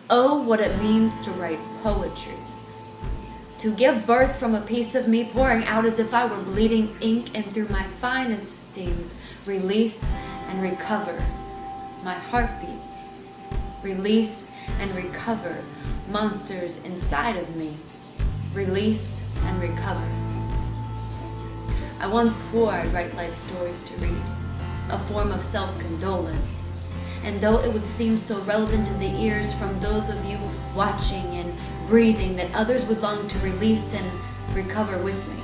Oh, what it means to write poetry. To give birth from a piece of me pouring out as if I were bleeding ink, and through my finest seams release and recover my heartbeat. Release and recover monsters inside of me. Release and recover. I once swore I'd write life stories to read, a form of self-condolence. And though it would seem so relevant to the ears from those of you watching and breathing, that others would long to release and recover with me.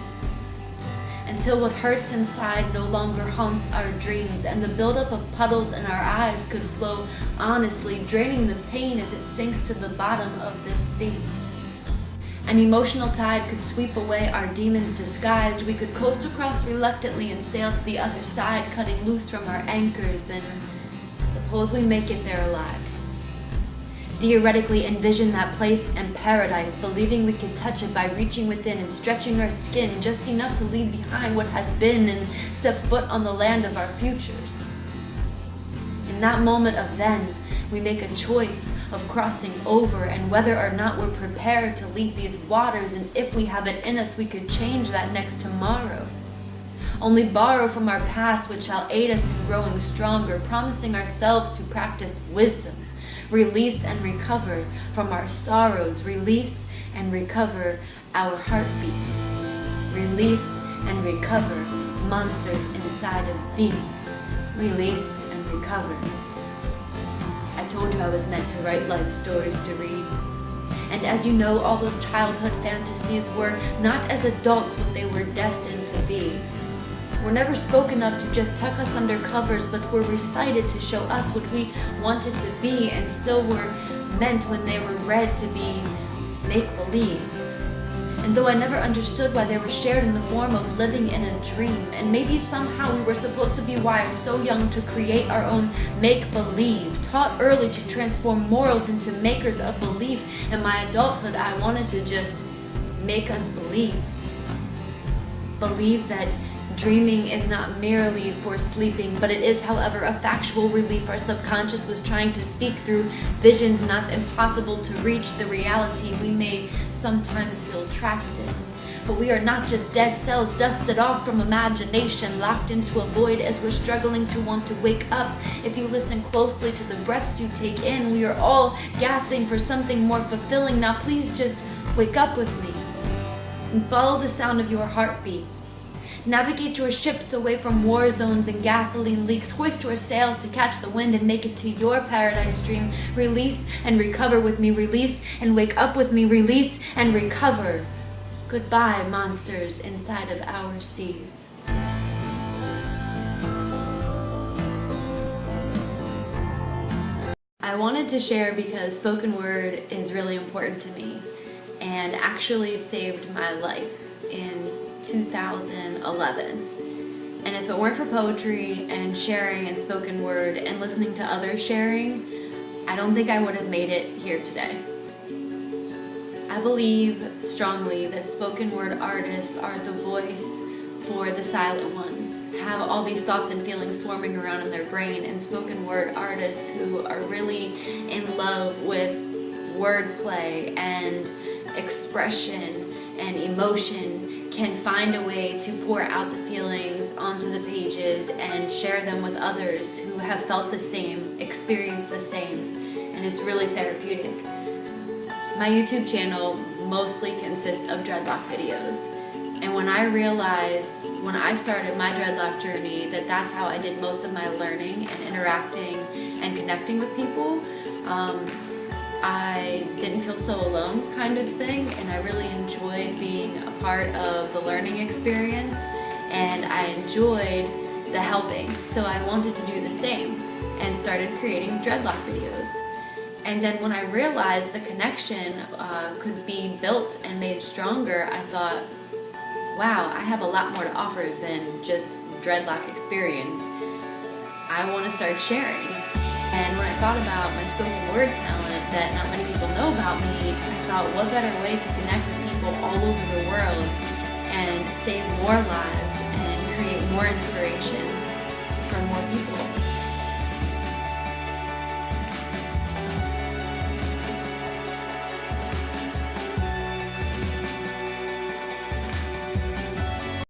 Until what hurts inside no longer haunts our dreams, and the buildup of puddles in our eyes could flow honestly, draining the pain as it sinks to the bottom of this sea. An emotional tide could sweep away our demons disguised. We could coast across reluctantly and sail to the other side, cutting loose from our anchors, and suppose we make it there alive. Theoretically envision that place in paradise, believing we could touch it by reaching within and stretching our skin just enough to leave behind what has been and step foot on the land of our futures. In that moment of then, we make a choice of crossing over, and whether or not we're prepared to leave these waters, and if we have it in us, we could change that next tomorrow. Only borrow from our past, which shall aid us in growing stronger, promising ourselves to practice wisdom. Release and recover from our sorrows. Release and recover our heartbeats. Release and recover monsters inside of me. Release and recover. I told you I was meant to write life stories to read. And as you know, all those childhood fantasies were not as adults what they were destined to be. Were never spoken of to just tuck us under covers, but were recited to show us what we wanted to be, and still were meant when they were read to be make-believe. And though I never understood why they were shared in the form of living in a dream, and maybe somehow we were supposed to be wired so young to create our own make-believe, taught early to transform morals into makers of belief, in my adulthood I wanted to just make us believe. Believe that dreaming is not merely for sleeping, but it is, however, a factual relief our subconscious was trying to speak through visions not impossible to reach, the reality we may sometimes feel trapped in. But we are not just dead cells dusted off from imagination, locked into a void as we're struggling to want to wake up. If you listen closely to the breaths you take in, we are all gasping for something more fulfilling. Now please just wake up with me and follow the sound of your heartbeat. Navigate your ships away from war zones and gasoline leaks. Hoist your sails to catch the wind and make it to your paradise dream. Release and recover with me. Release and wake up with me. Release and recover. Goodbye, monsters inside of our seas. I wanted to share because spoken word is really important to me and actually saved my life in 2011. And if it weren't for poetry and sharing and spoken word and listening to others sharing, I don't think I would have made it here today. I believe strongly that spoken word artists are the voice for the silent ones, have all these thoughts and feelings swarming around in their brain, and spoken word artists who are really in love with wordplay and expression and emotion can find a way to pour out the feelings onto the pages and share them with others who have felt the same, experienced the same, and it's really therapeutic. My YouTube channel mostly consists of dreadlock videos, and when I realized, when I started my dreadlock journey, that that's how I did most of my learning and interacting and connecting with people, I didn't feel so alone kind of thing, and I really enjoyed being a part of the learning experience, and I enjoyed the helping. So I wanted to do the same and started creating dreadlock videos. And then when I realized the connection could be built and made stronger, I thought, wow, I have a lot more to offer than just dreadlock experience. I want to start sharing. And when I thought about my spoken word talent that not many people know about me, I thought, what better way to connect with people all over the world and save more lives and create more inspiration for more people.